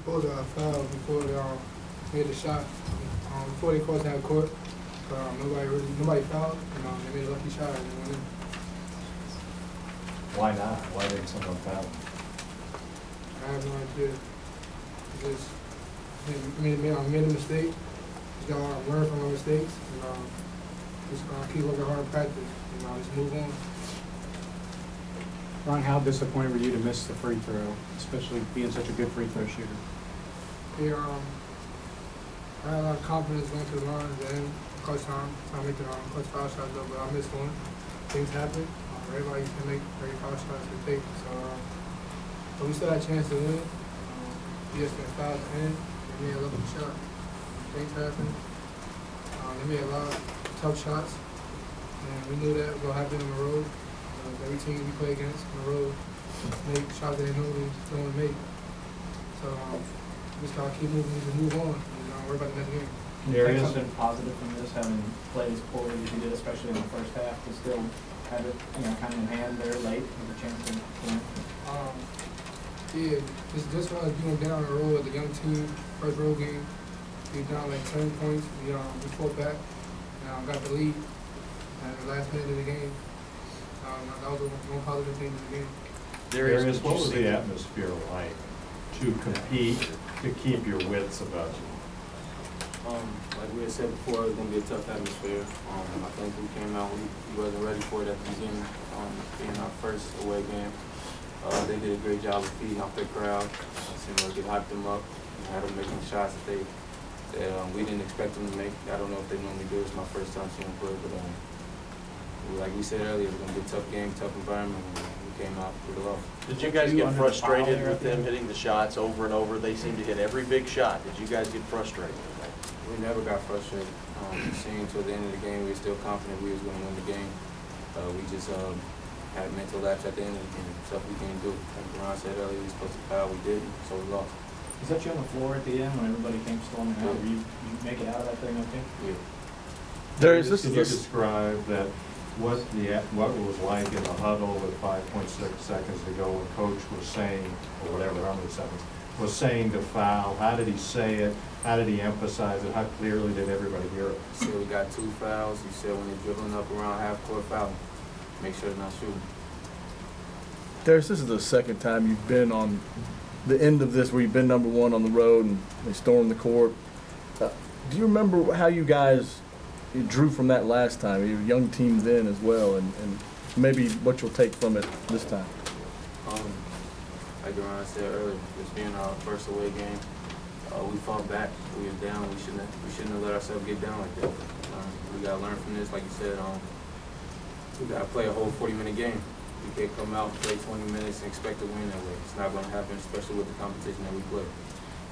supposed to foul before they made the shot. Before they crossed that court, nobody fouled. They made a lucky shot and they went in. Why not? Why didn't someone foul? I have no idea. Just made a mistake. Just gotta learn from our mistakes and just keep working hard in practice. Just move on. Ron, how disappointed were you to miss the free throw, especially being such a good free throw shooter? Yeah, I had a lot of confidence going to the line at the end, clutch time, trying to make the clutch foul shots though, but I missed one. Things happen. Everybody can make every foul shots they take. So, but we still had a chance to win. We just got fouled at the end. They made a lucky shot. Things happen. They made a lot of tough shots, and we knew that will happen on the road. Every team we play against on the road make shots that they know they don't want to make. So we just gotta keep moving and move on. Worry about the next game. Darius, something positive from this, having played as poorly as you did, especially in the first half, to still have it, kind of in hand there late with a chance to win. Yeah, just when I was being down the road, the young team, first road game, we down like 10 points. We fought back, and got the lead at the last minute of the game. That was one positive thing in the game. Darius, what was the atmosphere like to compete, to keep your wits about you? Like we had said before, it was going to be a tough atmosphere. I think we came out, we wasn't ready for it at the beginning, being our first away game. They did a great job of feeding off their crowd. Seemed like it hyped them up and had them making shots that we didn't expect them to make. I don't know if they normally do. It's my first time seeing them play, but like we said earlier, it was going to be a tough game, tough environment, and we came out with a love. Did you guys get frustrated with them hitting the shots over and over? They seem to hit every big shot. Did you guys get frustrated? We never got frustrated. Seeing until the end of the game, we were still confident we was going to win the game. We just had mental lapse at the end of the game. Stuff we didn't do. Like Doron said earlier, we were supposed to foul, we didn't, so we lost. Was that you on the floor at the end when everybody came storming out? Yeah. You make it out of that thing okay? Yeah. Darius, can you describe that? What it was like in the huddle with 5.6 seconds to go when Coach was saying, or whatever, how many seconds, was saying to foul? How did he say it? How did he emphasize it? How clearly did everybody hear it? He said we got 2 fouls. He said when they're dribbling up around half-court foul, make sure they're not shooting. Darius, this is the second time you've been on the end of this where you've been number one on the road and they stormed the court. Do you remember how you guys drew from that last time? You were a young team then as well, and maybe what you'll take from it this time. Like Doron said earlier, this being our first away game, we fought back. We were down. We shouldn't have let ourselves get down like that. We got to learn from this. Like you said, we got to play a whole 40-minute game. We can't come out and play 20 minutes and expect to win that way. It's not going to happen, especially with the competition that we play.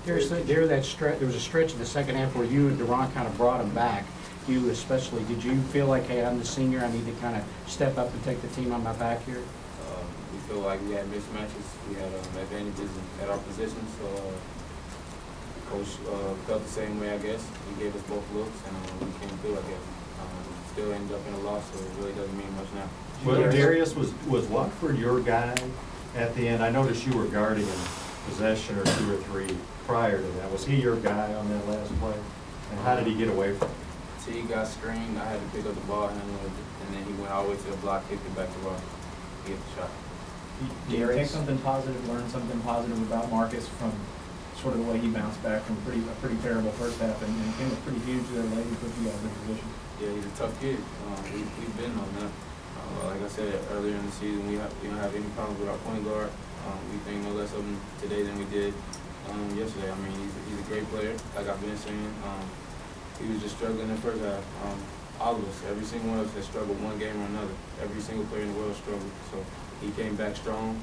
There was a stretch in the second half where you and Doron kind of brought him back. You especially, did you feel like, hey, I'm the senior, I need to kind of step up and take the team on my back here? We feel like we had mismatches. We had advantages at our positions. So Coach felt the same way, I guess. He gave us both looks, and we came through, I guess. Still ended up in a loss, so it really doesn't mean much now. Well, Darius, was Watford your guy at the end? I noticed you were guarding in possession or 2 or 3 prior to that. Was he your guy on that last play? And how did he get away from it? He got screened. I had to pick up the ball, and then he went all the way to the block, kicked it back to Ross to get the shot. Did you take something positive, learn something positive about Marcus from sort of the way he bounced back from a pretty terrible first half and came up pretty huge there late and put you guys in position? Yeah, he's a tough kid. We've been on that. Like I said earlier in the season, we don't have any problems with our point guard. We think no less of him today than we did yesterday. I mean, he's a great player, like I've been saying. He was just struggling in the first half. All of us, every single one of us has struggled one game or another. Every single player in the world struggled. So he came back strong.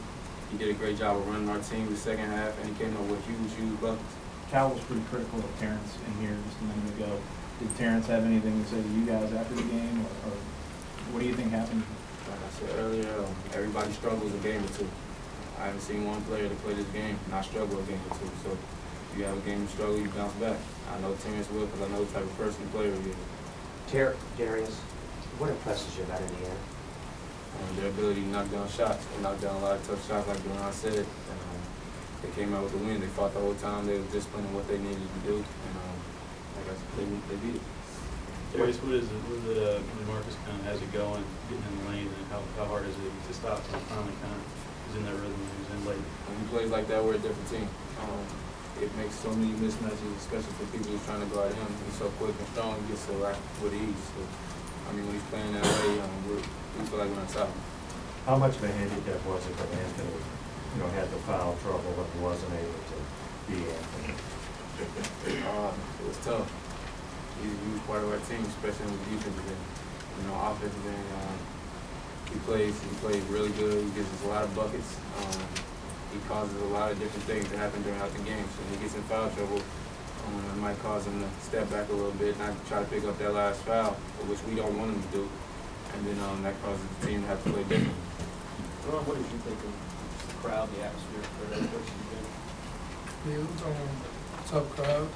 He did a great job of running our team the second half, and he came up with huge buckets. Cal was pretty critical of Terrence in here just a minute ago. Did Terrence have anything to say to you guys after the game, or what do you think happened? Like I said earlier, everybody struggles a game or two. I haven't seen one player to play this game not struggle a game or two. So if you have a game of struggle, you bounce back. I know Terrence will because I know the type of person and player he is. Darius, what impresses you about Indiana? Their ability to knock down shots. They knock down a lot of tough shots, like Doron said. they came out with the win. They fought the whole time. They were disciplined in what they needed to do, and like I said, they beat it. Darius, what is it when Marcus kind of has it going, getting in the lane, and how hard is it to stop when he finally kind of is in that rhythm and he's in late? When he plays like that, we're a different team. It makes so many mismatches, especially for people who's trying to guard him. He's so quick and strong, he gets to rack with ease. So, I mean, when he's playing that way, we feel like we're on top. How much of a handicap was it that Anthony, had the foul trouble but wasn't able to be Anthony? It was tough. He was part of our team, especially on the defensive end. Offensive end, he plays really good. He gives us a lot of buckets. He causes a lot of different things to happen throughout the game. So when he gets in foul trouble, it might cause him to step back a little bit, not try to pick up that last foul, which we don't want him to do. And then that causes the team to have to play different. Doron, what did you think of the crowd, the atmosphere for that question again? Yeah, it was a tough crowd.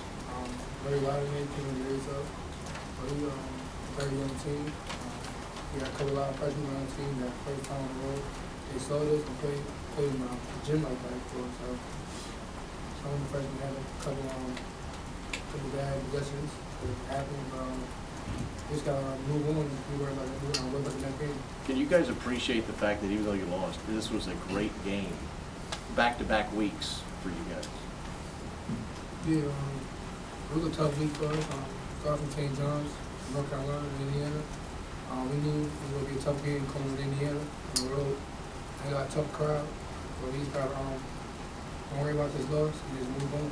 Very loud in there, keeping the race up. But we very young team. We got a lot of freshmen on the team that first time on the road. They saw us and played in the gym like that before. So some of the freshmen had a couple bad possessions that happened. Just gotta move on and be worried about that. We're looking at that game. Can you guys appreciate the fact that even though you lost, this was a great game, back-to-back weeks for you guys? Yeah, it was a tough week for us. Starting from St. John's, North Carolina, and Indiana. We knew it was going to be a tough game coming with Indiana on the road. They got a tough crowd, but we just got to don't worry about this loss and just move on.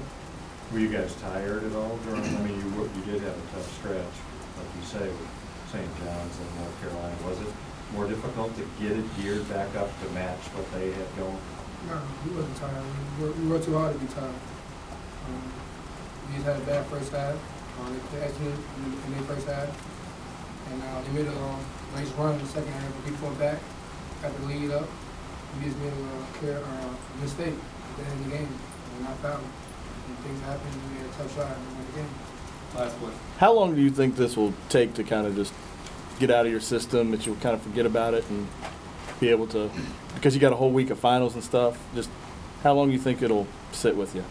Were you guys tired at all during? I mean, you did have a tough stretch, like you say, with St. John's and North Carolina. Was it more difficult to get it geared back up to match what they had going? No, we wasn't tired. We worked too hard to be tired. We just had a bad first half. They played excellent in their first half. And they made a nice run in the second half. We fought back, got the lead up. We just made a mistake at the end of the game. We're not fouling. And things happen, and we made a tough shot and we won the game. Last question. How long do you think this will take to kind of just get out of your system, that you'll kind of forget about it and be able to, because you got a whole week of finals and stuff, just how long do you think it'll sit with you?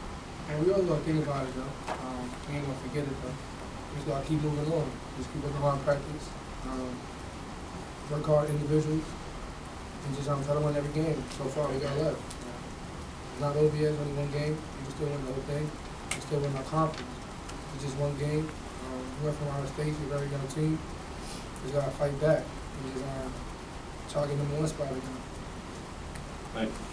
And we always got to think about it, though. We ain't going to forget it, though. We just got to keep moving on. Just keep working hard in practice. Work hard individuals. And just try to win every game. So far, we got left. It's not over yet. It's only one game. We can still win the whole thing. We still win our conference. It's just one game. We went from out of state. We're a very young team. We just got to fight back. And just target number one spot again. Thank you.